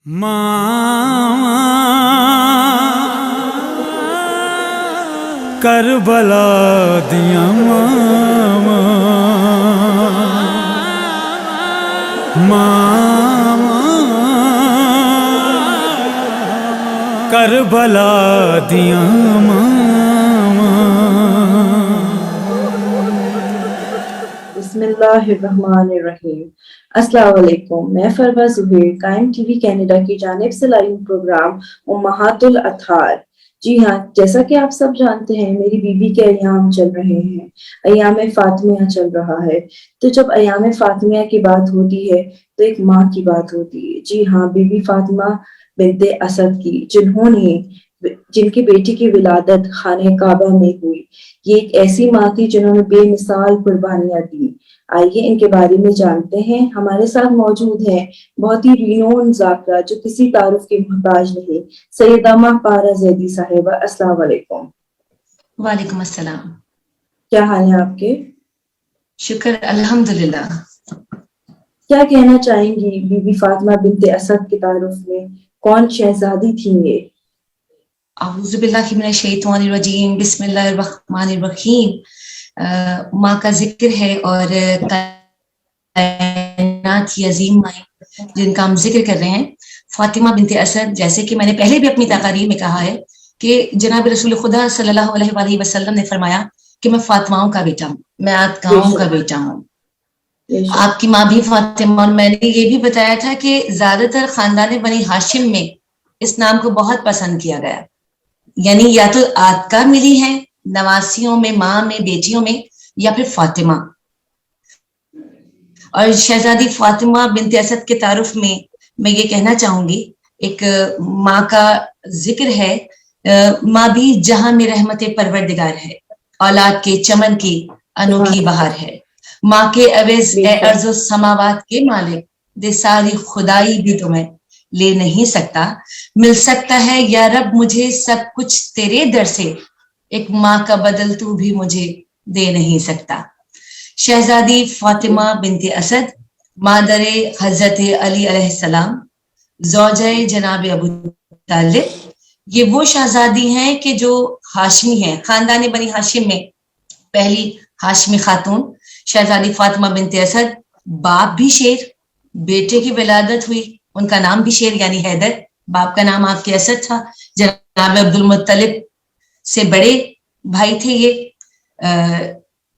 ماں کربلا دیا ماں کربلا دیا بسم اللہ الرحمن الرحیم۔ السلام علیکم، میں فروا زبیر قائم ٹی وی کینیڈا کی جانب سے لائیو پروگرام امہات الاطہار۔ جی ہاں، جیسا کہ آپ سب جانتے ہیں میری بیوی کے ایام چل رہے ہیں، ایام فاطمیہ چل رہا ہے۔ تو جب ایام فاطمیہ کی بات ہوتی ہے تو ایک ماں کی بات ہوتی ہے۔ جی ہاں، بی بی فاطمہ بنت اسد کی، جن کی بیٹی کی ولادت خانہ کعبہ میں ہوئی۔ یہ ایک ایسی ماں تھی جنہوں نے بے مثال قربانیاں دی۔ آئیے ان کے بارے میں جانتے ہیں۔ ہمارے ساتھ موجود ہیں بہت ہی رینون ذاکرہ جو کسی تعارف کے محتاج نہیں، سیدہ ماں پارہ زیدی صاحبہ۔ السلام علیکم۔ وعلیکم السلام۔ کیا حال ہے آپ کے؟ شکر الحمدللہ۔ کیا کہنا چاہیں گی بی بی فاطمہ بنت اسد کے تعارف میں؟ کون شہزادی تھیں یہ؟ اعوذ باللہ من الشیطان الرجیم، بسم اللہ الرحمن الرحیم۔ ماں کا ذکر ہے اور کائنات کی عظیم مائیں جن کا ہم ذکر کر رہے ہیں، فاطمہ بنت اسد، جیسے کہ میں نے پہلے بھی اپنی تقاریر میں کہا ہے کہ جناب رسول خدا صلی اللہ علیہ وآلہ وسلم نے فرمایا کہ میں فاطماؤں کا بیٹا ہوں، میں آتکاؤں کا بیٹا ہوں۔ آپ کی ماں بھی فاطمہ، اور میں نے یہ بھی بتایا تھا کہ زیادہ تر خاندان بنی ہاشم میں اس نام کو بہت پسند کیا گیا، یعنی یا تو آتکا ملی ہے نواسیوں میں، ماں میں، بیٹیوں میں، یا پھر فاطمہ۔ اور شہزادی فاطمہ بنت اسد کے تعارف میں یہ کہنا چاہوں گی، ایک ماں کا ذکر ہے، ماں بھی جہاں میں رحمت پروردگار ہے، اولاد کے چمن کی انوکھی بہار ہے، ماں کے عوض اے ارض و سماوات کے مالک، دے ساری خدائی بھی تمہیں لے نہیں سکتا، مل سکتا ہے یا رب مجھے سب کچھ تیرے در سے، ایک ماں کا بدل تو بھی مجھے دے نہیں سکتا۔ شہزادی فاطمہ بنت اسد، مادر حضرت علی علیہ السلام، زوجہ جناب ابو طالب، یہ وہ شہزادی ہیں کہ جو ہاشمی ہیں، خاندان بنی ہاشم میں پہلی ہاشمی خاتون شہزادی فاطمہ بنت اسد۔ باپ بھی شیر، بیٹے کی ولادت ہوئی، ان کا نام بھی شیر یعنی حیدر، باپ کا نام آپ کے اسد تھا۔ جناب عبد المطلب سے بڑے بھائی تھے یہ،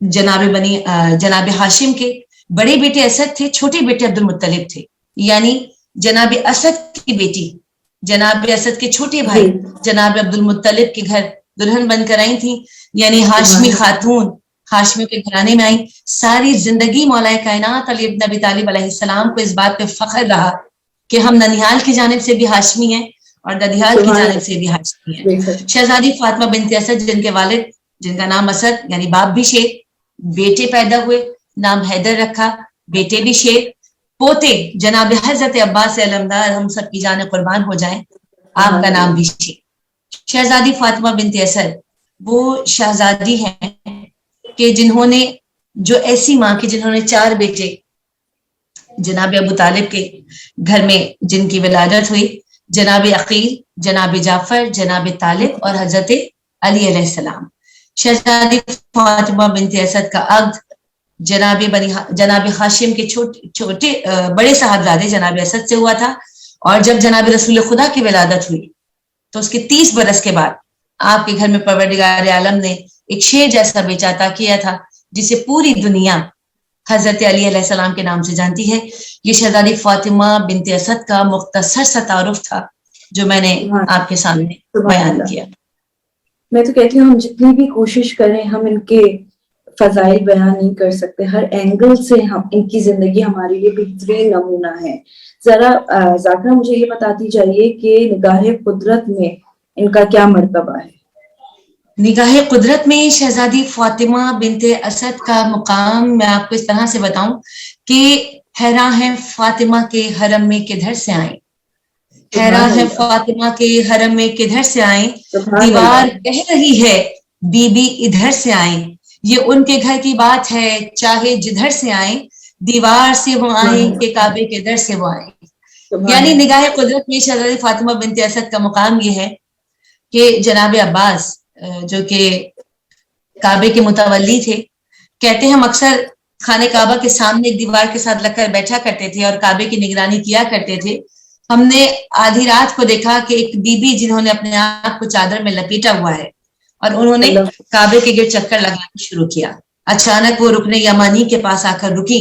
جناب ہاشم کے بڑے بیٹے اسد تھے، چھوٹے بیٹے عبد المطلب تھے، یعنی جناب اسد کی بیٹی جناب اسد کے چھوٹے بھائی جناب عبد المطلب کے گھر دلہن بن کر آئی تھیں، یعنی ہاشمی خاتون ہاشمی کے گھرانے میں آئی۔ ساری زندگی مولا کائنات علی بن ابی طالب علیہ السلام کو اس بات پہ فخر رہا کہ ہم ننیال کی جانب سے بھی ہاشمی ہیں اور ددیال کی جانب سے بھی ہاشمی ہیں۔ شہزادی فاطمہ بنت اسد جن کے والد جن کا نام اسد یعنی باپ بھی شیر، بیٹے پیدا ہوئے، نام حیدر رکھا، بیٹے بھی شیر، پوتے جناب حضرت عباس علمدار ہم سب کی جانیں قربان ہو جائیں، آپ کا نام بھی شیر۔ شہزادی فاطمہ بنت اسد وہ شہزادی ہیں کہ جنہوں نے، جو ایسی ماں کی جنہوں نے 4 بیٹے جناب ابو طالب کے گھر میں جن کی ولادت ہوئی، جناب عقیل، جناب جعفر، جناب طالب اور حضرت علی علیہ السلام۔ شہزادی فاطمہ بنت اسد کا عقد جناب ہاشم کے چھوٹے بڑے صاحبزادے جناب اسد سے ہوا تھا، اور جب جناب رسول خدا کی ولادت ہوئی تو اس کے 30 برس کے بعد آپ کے گھر میں پروردگار عالم نے ایک شیر جیسا بیٹا عطا کیا تھا جسے پوری دنیا حضرت علی علیہ السلام کے نام سے جانتی ہے۔ یہ شہزادی فاطمہ بنت اسد کا مختصر سا تعارف تھا جو میں نے آپ کے سامنے بیان کیا۔ میں تو کہتی ہوں ہم جتنی بھی کوشش کریں ہم ان کے فضائل بیان نہیں کر سکتے، ہر اینگل سے ہم ان کی زندگی ہمارے لیے بہترین نمونہ ہے۔ ذرا ذاکرہ مجھے یہ بتاتی جائیے کہ نگاہ قدرت میں ان کا کیا مرتبہ ہے؟ نگاہ قدرت میں شہزادی فاطمہ بنت اسد کا مقام میں آپ کو اس طرح سے بتاؤں کہ حیران ہے فاطمہ کے حرم میں کدھر سے آئیں، حیران ہے فاطمہ کے حرم میں کدھر سے آئیں، دیوار کہہ رہی ہے بی بی ادھر سے آئیں، یہ ان کے گھر کی بات ہے چاہے جدھر سے آئیں، دیوار سے وہ آئیں کہ کعبے کے در سے وہ آئیں۔ यानी निगाह कुदरत में शहजादी फातिमा बिनत असद का मुकाम ये है कि जनाब अब्बास जो कि काबे के मुतवल्ली थे, कहते हैं हम अक्सर खाने काबा के सामने एक दीवार के साथ लगकर बैठा करते थे और काबे की निगरानी किया करते थे। हमने आधी रात को देखा कि एक बीबी जिन्होंने अपने आप को चादर में लपेटा हुआ है और उन्होंने काबे के गिर्द चक्कर लगाना शुरू किया। अचानक वो रुकने यमानी के पास आकर रुकी।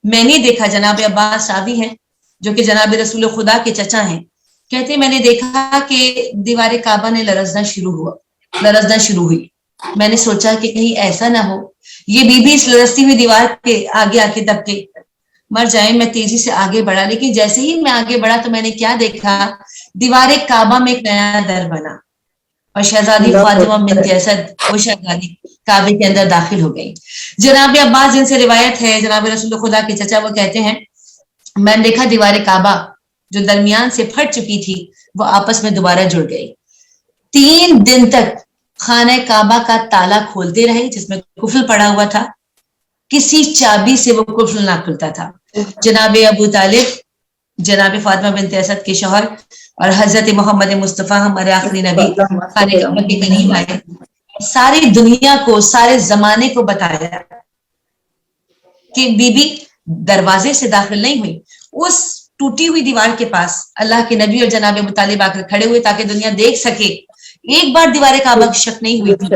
मैंने देखा, जनाब अब्बास सावी हैं जो कि जनाब रसूल खुदा के चचा हैं, कहते मैंने देखा कि दीवार काबा ने लरजना शुरू हुई। मैंने सोचा कि कहीं ऐसा ना हो ये बीबी इस लरजती हुई दीवार के आगे आके दब के मर जाए। मैं तेजी से आगे बढ़ा, लेकिन जैसे ही मैं आगे बढ़ा तो मैंने क्या देखा, दीवार काबा में एक नया दर बना और शहजादी फातिमा बिनत असद वो शहजादी काबे के अंदर दाखिल हो गई। जनाब अब्बास जिनसे रिवायत है, जनाब रसूल खुदा के चचा, वो कहते हैं मैंने देखा दीवार काबा जो दरमियान से फट चुकी थी वो आपस में दोबारा जुड़ गई। 3 दिन तक खाने काबा का ताला खोलते रहे जिसमें कुफल पड़ा हुआ था, किसी चाबी से वो कुफल ना खुलता था। जनाब अबू तालिब, जनाब फातिमा बिनत असद के शौहर और हजरत मोहम्मद मुस्तफा हमारे आखिरी नबी खाने काबा के करीब आए, सारी दुनिया को, सारे जमाने को बताया कि बीबी दरवाजे से दाखिल नहीं हुई, उस टूटी हुई दीवार के पास अल्लाह के नबी और जनाब अबू तालिब आकर खड़े हुए ताकि दुनिया देख सके। एक बार दीवार काबा की शक नहीं हुई थी,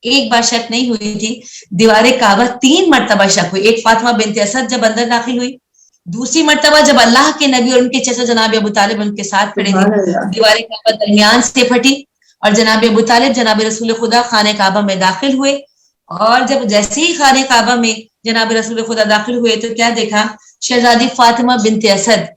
एक बार शक नहीं हुई थी, दीवार काबा 3 मरतबा शक हुई। एक फातिमा बिनत असद जब अंदर दाखिल हुई, दूसरी मरतबा जब अल्लाह के नबी और उनके चचा जनाब अबू तालिब उनके साथ खड़े थे, दीवार काबा दरमियान से फटी और जनाब अबू तालिब जनाब रसूल खुदा खाने काबा में दाखिल हुए। और जब जैसे ही खाने काबा में जनाब रसूल खुदा दाखिल हुए तो क्या देखा, शहजादी फातिमा बिनत असद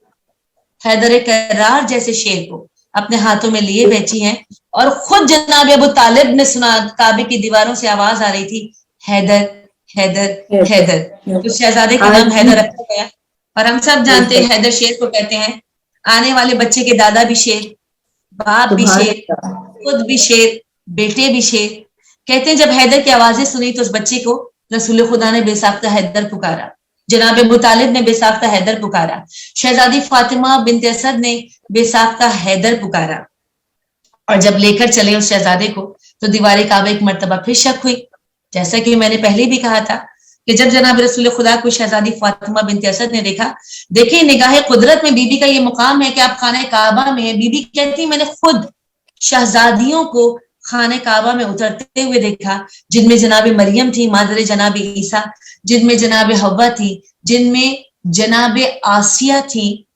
हैदर करार जैसे शेर को अपने हाथों में लिए बैठी हैं और खुद जनाब अबू तालिब ने सुना, काबे की दीवारों से आवाज आ रही थी, हैदर हैदर हैदर। तो शहजादे का नाम हैदर रखा गया और हम सब जानते हैं हैदर शेर को कहते हैं। आने वाले बच्चे के दादा भी शेर, बाप भी शेर, खुद भी शेर, बेटे भी शेर। कहते हैं जब हैदर की आवाजें सुनी तो उस बच्चे को रसूल खुदा ने बेसाख्ता हैदर पुकारा, जनाब अबू तालिब ने बेसाख्ता हैदर पुकारा, शहजादी फातिमा बिनत असद ने बेसाख्ता हैदर पुकारा। और जब लेकर चले उस शहजादे को तो दीवार काबा एक मर्तबा फिर शक हुई। जैसा कि मैंने पहले भी कहा था कि जब जनाब रसूल खुदा को शहजादी फातिमा बिनत असद ने देखा, देखिए निगाह कुदरत में बीबी का ये मुकाम है कि आप खाने काबा में है। बीबी कहती मैंने खुद शहजादियों को खाने काबा में उतरते हुए देखा, जिनमें जनाब मरियम थी, मादर जनाब ईसा, जिनमें जनाब हव्वा थी, जिनमें जनाब आसिया थी,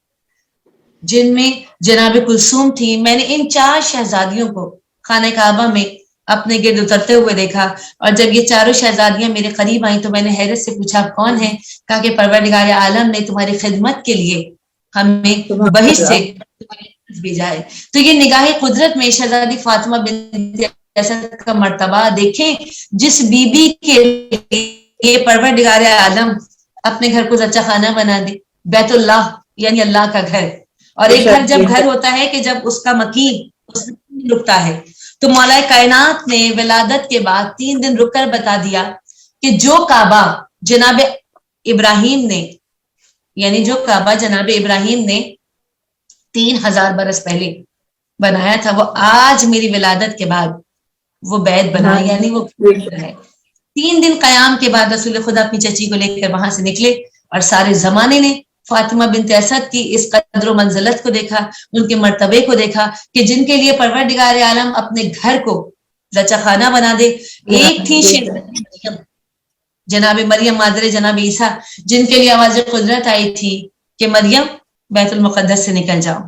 जिनमें जनाब कुलसूम थी। मैंने इन 4 शहजादियों को खाने काबा में अपने गिर्द उतरते हुए देखा। और जब ये चारों शहजादियां मेरे करीब आई तो मैंने हैरत से पूछा कौन है? कहा कि परवरदिगार आलम ने तुम्हारी खिदमत के लिए हमें बहिश्त से भेजा है। तो ये निगाह कुदरत में शहजादी फातिमा बिनत असद का मर्तबा देखें, जिस बीबी के लिए परवरदिगार आलम अपने घर को जच्चा खाना बना दे, बैतुल्लाह यानी अल्लाह का घर। और एक घर जब घर होता है कि जब उसका मकीन उसमें रुकता है, तो मौला कायनात ने विलादत के बाद 3 दिन रुककर बता दिया कि जो काबा जनाब इब्राहिम ने, यानी जो काबा जनाब इब्राहिम ने 3000 बरस पहले बनाया था, वो आज मेरी विलादत के बाद वो बैत बना, यानी वो है। 3 दिन कयाम के बाद रसूल खुदा अपनी चची को लेकर वहां से निकले और सारे जमाने ने फातिमा बिनत असद की इस कद्र मंजिलत को देखा, उनके मर्तबे को देखा कि जिनके लिए परवरदिगार आलम अपने घर को रचा खाना बना दे। एक थी मरियम, जनाब मरियम मादर जनाब ईसा, जिनके लिए आवाज कुदरत आई थी कि मरियम बैतुल मुकद्दस से निकल जाओ,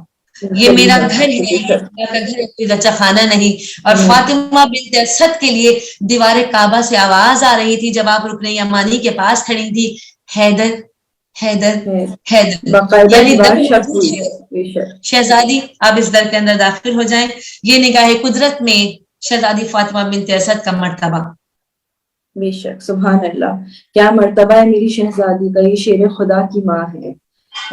ये मेरा घर है, का घर कोई रचा खाना नहीं। और फातिमा बिनत असद के लिए दीवार काबा से आवाज आ रही थी जब आप रुकने यमानी के पास खड़ी थी, हैदर हैदर हैदर। शहजादी आप इस दर के अंदर दाखिल हो जाएं। ये निगाह कुदरत में शहजादी फातिमा बिनत असद का मर्तबा। बेशक, सुभान अल्लाह, क्या मर्तबा है मेरी शहजादी का, ये शेर खुदा की माँ है।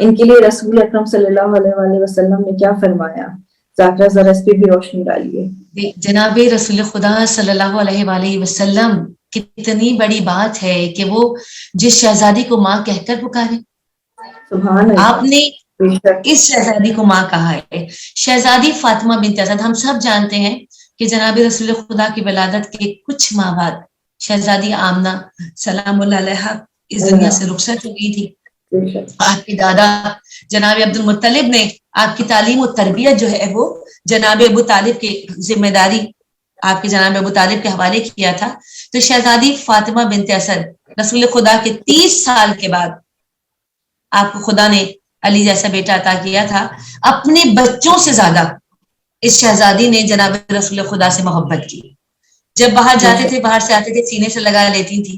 इनके लिए रसूल अकरम सल्लल्लाहु अलैहि वसल्लम ने क्या फरमाया, ज़ाकरा जरा इस पे भी रोशनी डालिए। जनाब रसूल खुदा सल्लल्लाहु अलैहि वसल्लम, कितनी बड़ी बात है कि वो जिस शहजादी को माँ कहकर पुकारे। सुभान अल्लाह। आपने इस शहजादी को माँ कहा है। शहजादी फातिमा बिन्त असद, हम सब जानते हैं कि जनाब रसूल खुदा की विलादत के कुछ माह बाद शहजादी आमना सलामुल्लाह अलैहा इस दुनिया से रुखसत हो गई थी। आपके दादा जनाब अब्दुल मुत्तलिब ने आपकी तालीम और तरबियत जो है वो जनाब अबू तालिब की जिम्मेदारी आपके जनाब अबू तालिब के हवाले किया था। तो शहजादी फातिमा बिन्त असद रसूल खुदा के 30 साल के बाद आपको खुदा ने अली जैसा बेटा अता किया था। अपने बच्चों से ज्यादा इस शहजादी ने जनाब रसूल खुदा से मोहब्बत की। जब बाहर जाते थे, बाहर से आते थे, सीने से लगा लेती थी,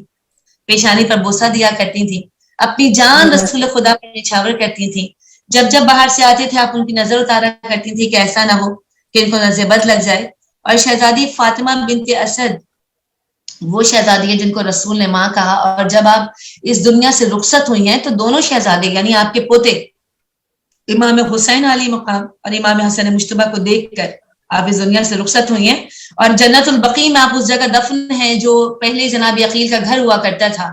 पेशानी पर बोसा दिया करती थी, अपनी जान रसूल खुदा पर निछावर करती थी। जब जब बाहर से आते थे आप उनकी नजर उतारा करती थी कि ऐसा ना हो कि इनको नज़ेबत लग जाए। और शहजादी फातिमा बिन्त असद वो शहजादी है जिनको रसूल ने माँ कहा। और जब आप इस दुनिया से रुखसत हुई हैं तो दोनों शहजादे यानी आपके पोते इमाम हुसैन अली मकाम और इमाम हसन मुश्तबा को देखकर आप इस दुनिया से रुखसत हुई हैं। और जन्नतुल बकी में आप उस जगह दफन है जो पहले जनाब अकील का घर हुआ करता था,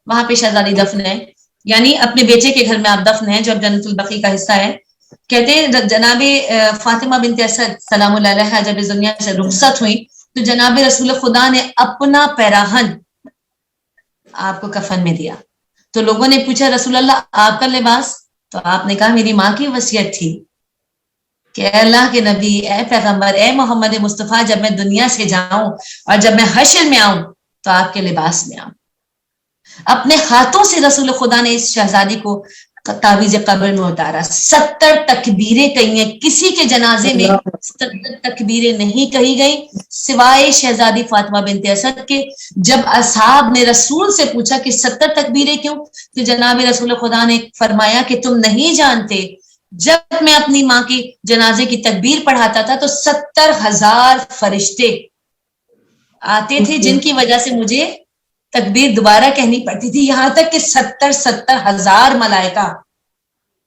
वहां पे शहजादी दफन है, यानी अपने बेटे के घर में आप दफन है जो अब जन्नतुल बकी का हिस्सा है। कहते हैं जनाब फातिमा बिन्त असद सलामुल्लाह अलैहा जब इस दुनिया से रुखसत हुई तो जनाब रसूल खुदा ने अपना पैराहन आपको कफन में दिया। तो लोगों ने पूछा रसूल अल्लाह आपका लिबास? तो आपने कहा मेरी माँ की वसीयत थी कि अल्लाह के नबी, ए पैगंबर, ए मोहम्मद मुस्तफ़ा, जब मैं दुनिया से जाऊं और जब मैं हश्र में आऊं तो आपके लिबास में आऊं। अपने हाथों से रसूल खुदा ने इस शहजादी को तावीज़ कब्र में उतारा। 70 तकबीरें कही हैं, किसी के जनाजे में 70 तकबीरें नहीं कही गई सिवाय शहजादी फातिमा बिन्त असद के। जब असहाब ने रसूल से पूछा कि 70 तकबीरें क्यों, तो जनाब रसूल खुदा ने फरमाया कि तुम नहीं जानते, जब मैं अपनी माँ की जनाजे की तकबीर पढ़ाता था तो 70,000 फरिश्ते आते थे जिनकी वजह से मुझे तकबीर दोबारा कहनी पड़ती थी। यहां तक कि 70,000 मलाइका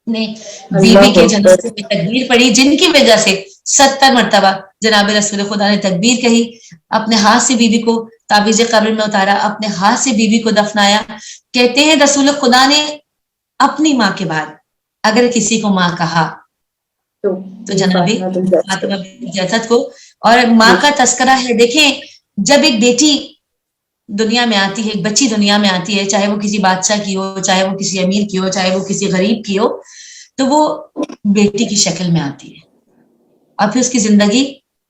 ने बीबी के जनाजे में तकबीर पढ़ी जिनकी वजह से 70 मरतबा जनाब रसूल खुदा ने तकबीर कही। अपने हाथ से बीबी को ताबीज़ कब्र में उतारा, अपने हाथ से बीबी को दफनाया। कहते हैं रसूल खुदा ने अपनी माँ के बाद अगर किसी को माँ कहा तो जनाबी फातिमा बिन्त असद को। और माँ का तस्करा है, देखें जब एक बेटी दुनिया में आती है, एक बच्ची दुनिया में आती है, चाहे वो किसी बादशाह की हो, चाहे वो किसी अमीर की हो, चाहे वो किसी गरीब की हो, तो वो बेटी की शक्ल में आती है और फिर उसकी जिंदगी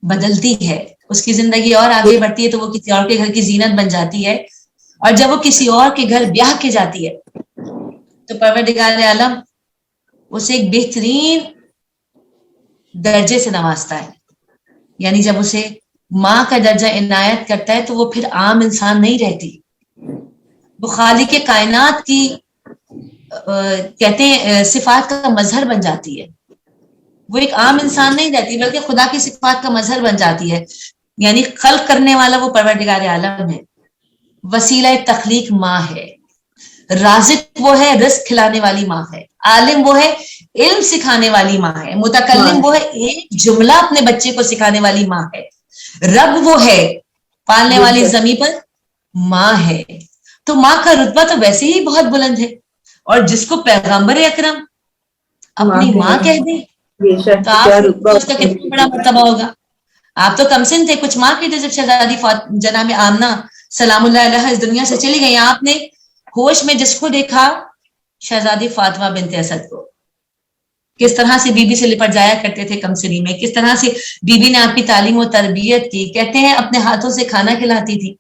बदलती है, उसकी जिंदगी और आगे बढ़ती है, तो वो किसी और के घर की जीनत बन जाती है। और जब वो किसी और के घर ब्याह के जाती है तो परवरदिगार आलम उसे एक बेहतरीन दर्जे से नवाजता है, यानी जब उसे माँ का दर्जा इनायत करता है तो वो फिर आम इंसान नहीं रहती, वो खालिक के कायनात की कहते हैं सिफात का मजहर बन जाती है। वो एक आम इंसान नहीं रहती बल्कि खुदा की सिफात का मजहर बन जाती है। यानी खल्क करने वाला वो परवरदिगार आलम है, वसीला तखलीक माँ है, राज़िक वो है, रिज़्क खिलाने वाली माँ है, आलिम वो है, इल्म सिखाने वाली माँ है, मुतकल्लिम वो है, एक जुमला अपने बच्चे को सिखाने वाली माँ है, रब वो है, पालने वाली जमीन पर माँ है। तो माँ का रुतबा तो वैसे ही बहुत बुलंद है, और जिसको पैगंबर अकरम अपनी माँ कह दे तो आप उसका कितना बड़ा मर्तबा होगा। आप तो कमसिन थे, कुछ माँ के थे जब शहजादी जनाब आमना सलामुल्लाह अलैहा इस दुनिया से चली गई। आपने होश में जिसको देखा शहजादी फातिमा बिन्त असद को, किस तरह से बीबी से लिपट जाया करते थे कमसिनी में, किस तरह से बीबी ने आपकी तालीम और तरबियत की, कहते हैं अपने हाथों से खाना खिलाती थी।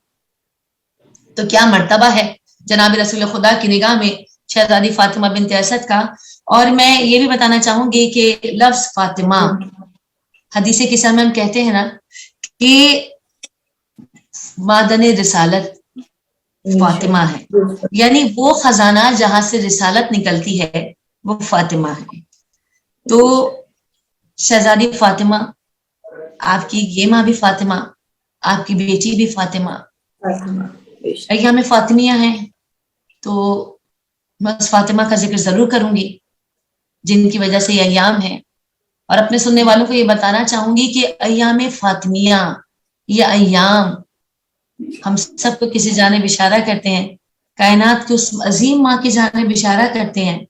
तो क्या मर्तबा है जनाब रसूल खुदा की निगाह में शहजादी फातिमा बिन्त असद का। और मैं ये भी बताना चाहूंगी कि लफ्ज फातिमा हदीसे किस्सा में हम कहते हैं ना कि मादन रिसालत फातिमा है, यानी वो खजाना जहां से रिसालत निकलती है वो फातिमा है। तो शहजादी फातिमा, आपकी ये माँ भी फातिमा, आपकी बेटी भी फातिमा, अय्याम फातिमिया है। तो मैं उस फातिमा का जिक्र जरूर करूंगी जिनकी वजह से ये अय्याम है। और अपने सुनने वालों को ये बताना चाहूंगी कि अय्याम फातिमिया, ये अय्याम हम सबको किसी जानिब इशारा करते हैं, कायनात की उस अजीम माँ की जानिब इशारा करते हैं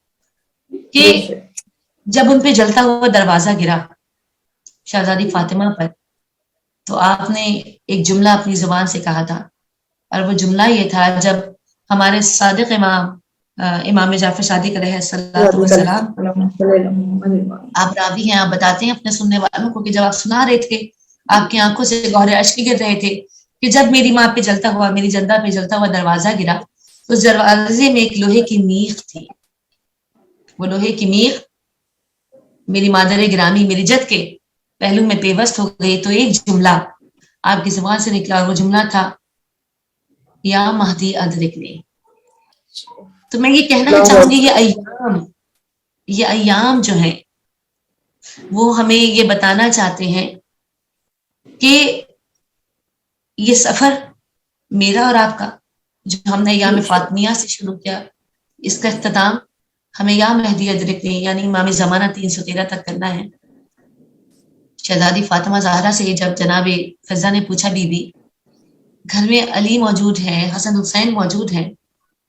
कि जब उन पे जलता हुआ दरवाजा गिरा शहजादी फातिमा पर, तो आपने एक जुमला अपनी जुबान से कहा था, और वो जुमला ये था, जब हमारे सादिक इमाम जाफर सादिक अलैहिस्सलातु वस्सलाम, आप रावी हैं, आप बताते हैं अपने सुनने वालों को कि जब आप सुना रहे थे, आपकी आंखों से गौहरे अश्क गिर रहे थे कि जब मेरी माँ पे जलता हुआ, मेरी जंदा पे जलता हुआ दरवाजा गिरा, तो उस दरवाजे में एक लोहे की मीख थी। वो लोहे की मीख मेरी मादर गिरामी, मेरी जद के पहलू में पेवस्त हो गई, तो एक जुमला आपकी जुबान से निकला, और वो जुमला था, या महदी अदरिकनी। तो मैं ये कहना चाहूंगी, ये अय्याम जो है वो हमें ये बताना चाहते हैं कि ये सफर मेरा और आपका, जो हमने अय्याम फातिमिया से शुरू किया, इसका इख्तिताम हमें या महदी अदरिकनी यानी इमाम ज़माना 313 तक करना है। शहजादी फातिमा ज़हरा से जब जनाब फिजा ने पूछा, बीबी घर में अली मौजूद है, हसन हुसैन मौजूद हैं,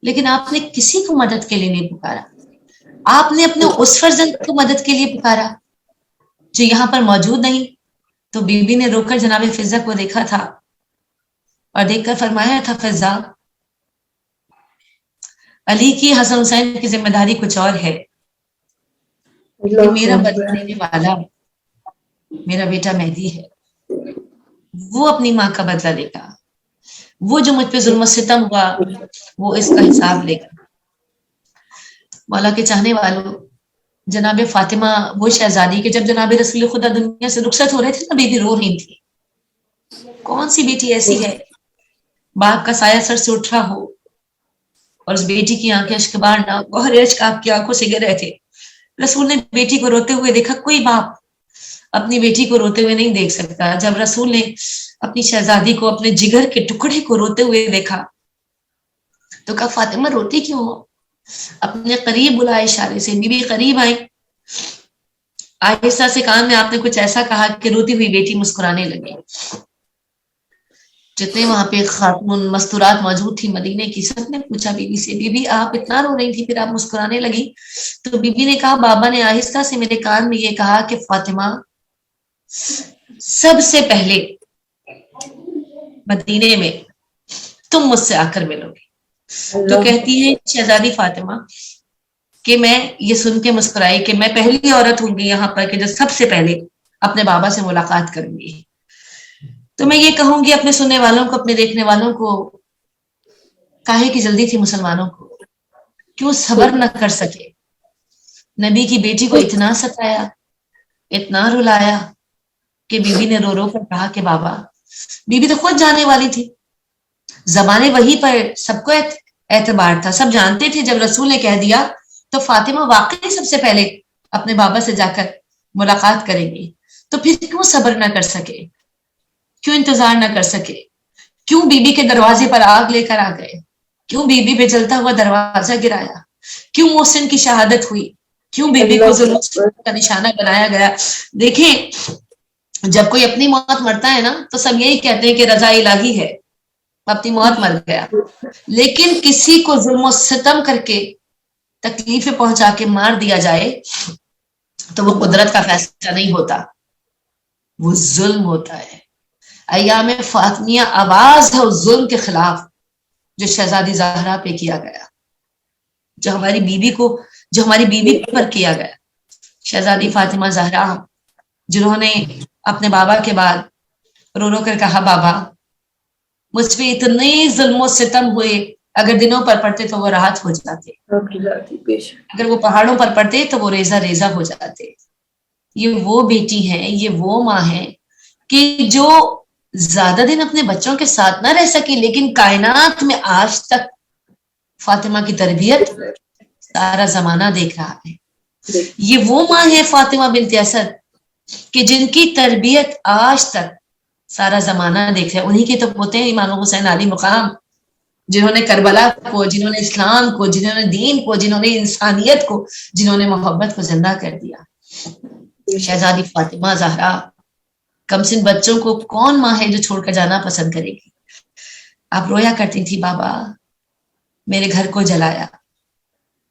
लेकिन आपने किसी को मदद के लिए नहीं पुकारा, आपने अपने उस फर्जंद को मदद के लिए पुकारा जो यहाँ पर मौजूद नहीं। तो बीबी ने रोकर जनाब फिजा को देखा था और देखकर फरमाया था, फिजा अली की, हसन हुसैन की जिम्मेदारी कुछ और है, कि मेरा बदला लेने वाला मेरा बेटा मेहदी है, वो अपनी माँ का बदला लेगा, वो जो मुझ पे जुल्म सितम हुआ वो इसका हिसाब लेगा। मौला के चाहने वालों, जनाब फातिमा वो शहजादी के जब जनाब रसूल खुदा दुनिया से रुखसत हो रहे थे ना, बेबी रो रही थी। कौन सी बेटी ऐसी है बाप का साया सर से उठ रहा हो और उस बेटी की आंखें अश्कबार ना, गौहरे अश्क आपकी आंखों से गिर रहे थे। रसूल ने बेटी को रोते हुए देखा। कोई बाप अपनी बेटी को रोते हुए नहीं देख सकता। जब रसूल ने अपनी शहजादी को, अपने जिगर के टुकड़े को रोते हुए देखा, तो कहा, फातिमा रोती क्यों हो? अपने करीब बुलाए इशारे से। बीबी करीब आई, आहिस्ता से कान में आपने कुछ ऐसा कहा कि रोती हुई बेटी मुस्कुराने लगी। जितने वहां पे खातून मस्तूरात मौजूद थी मदीने की, सबने पूछा बीबी से, बीबी आप इतना रो रही थी, फिर आप मुस्कुराने लगी? तो बीबी ने कहा, बाबा ने आहिस्ता से मेरे कान में ये कहा कि फातिमा, सबसे पहले मदीने में तुम मुझसे आकर मिलोगे। तो कहती है शहजादी फातिमा कि मैं ये सुन के मुस्कुराई कि मैं पहली औरत होंगी यहाँ पर कि जो सबसे पहले अपने बाबा से मुलाकात करूंगी। तो मैं ये कहूंगी अपने सुनने वालों को, अपने देखने वालों को, काहे की जल्दी थी मुसलमानों को? क्यों सब्र न कर सके? नबी की बेटी को इतना सताया, इतना रुलाया कि बीबी ने रो रो कर कहा कि बाबा, बीबी तो खुद जाने वाली थी, जमाने वही पर सबको एतबार था, सब जानते थे। जब रसूल ने कह दिया तो फातिमा वाकई सबसे पहले अपने बाबा से जाकर मुलाकात करेंगी, तो फिर क्यों सब्र ना कर सके? क्यों इंतजार ना कर सके? क्यों बीबी के दरवाजे पर आग लेकर आ गए? क्यों बीबी पे जलता हुआ दरवाजा गिराया? क्यों मोहसिन की शहादत हुई? क्यों बीबी को जुल्म का निशाना बनाया गया? देखिए, जब कोई अपनी मौत मरता है ना, तो सब यही कहते हैं कि रजा इलाही है, अपनी मौत मर गया। लेकिन किसी को जुल्म सितम करके तकलीफें पहुंचा के मार दिया जाए तो वो कुदरत का फैसला नहीं होता, वो जुल्म होता है। अय्याम फातिमिया आवाज है उस जुल्म के खिलाफ जो शहजादी ज़हरा पे किया गया, जो हमारी बीबी पर किया गया। शहजादी फातिमा ज़हरा, जिन्होंने अपने बाबा के बाद रो रो कर कहा, बाबा मुझ पे इतने जुल्म सितम हुए, अगर दिनों पर पड़ते तो वो राहत हो जाते, अगर वो पहाड़ों पर पड़ते तो वो रेजा रेजा हो जाते। ये वो बेटी है, ये वो माँ है कि जो ज्यादा दिन अपने बच्चों के साथ ना रह सकी, लेकिन कायनात में आज तक फातिमा की तरबियत सारा जमाना देख रहा है। ये वो माँ है फातिमा बिन्त असद कि जिनकी तरबियत आज तक सारा जमाना देख रहा है। उन्हीं के तो पोते हैं इमाम हुसैन अली मुकाम, जिन्होंने करबला को, जिन्होंने इस्लाम को, जिन्होंने दीन को, जिन्होंने इंसानियत को, जिन्होंने मोहब्बत को जिंदा कर दिया। शहजादी फातिमा ज़हरा, कमसिन बच्चों को कौन माँ है जो छोड़कर जाना पसंद करेगी? आप रोया करती थी, बाबा मेरे घर को जलाया,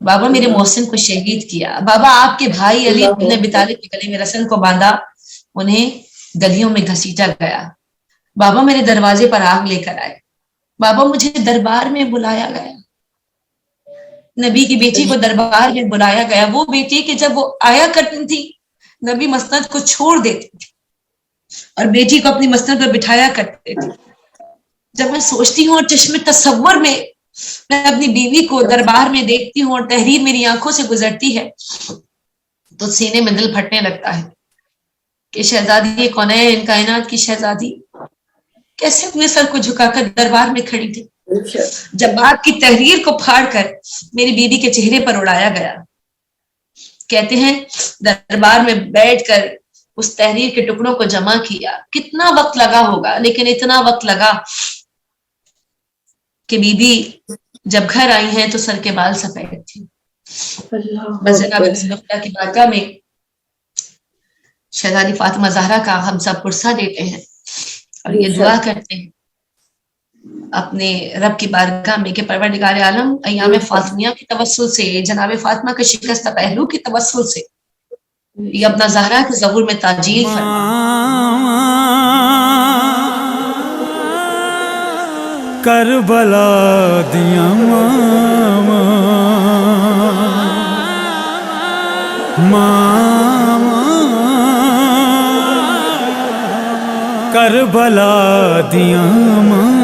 बाबा मेरे मोहसिन को शहीद किया। बाबा आपके भाई अली इब्न अबी तालिब के गले में रस्म को बांधा, उन्हें गलियों में घसीटा गया। बाबा मेरे दरवाजे पर आग लेकर आए। बाबा मुझे दरबार में बुलाया गया, नबी की बेटी को दरबार में बुलाया गया। वो बेटी कि जब वो आया करती थी, नबी मसनद को छोड़ देती थी और बेटी को अपनी मसनद पर बिठाया करते थे। जब मैं सोचती हूँ और चश्मे तसव्वुर में मैं अपनी बीवी को दरबार में देखती हूँ और तहरीर मेरी आंखों से गुजरती है, तो सीने में दिल फटने लगता है कि शहजादी कौनैन कायनात की शहजादी कैसे अपने सर को झुकाकर दरबार में खड़ी थी। जब बात की तहरीर को फाड़कर मेरी बीवी के चेहरे पर उड़ाया गया, कहते हैं दरबार में बैठकर उस तहरीर के टुकड़ों को जमा किया। कितना वक्त लगा होगा, लेकिन इतना वक्त लगा कि बीबी जब घर आई हैं तो सर के बाल सफेद थे। बस जनाब रसूलुल्लाह की बारगाह में शहजादी फातिमा ज़हरा का हम सब पुरसा देते हैं और ये दुआ करते हैं अपने रब की बारगाह में कि परवरदिगार आलम अय्याम फातिमिया की तवस्सुल से, जनाब फातिमा के शिकस्त पहलू की तवस्सुल से ये अपना ज़हरा के ज़हूर में ताजील फरमा। करबला दिया मामा, मामा करबला दिया मामा।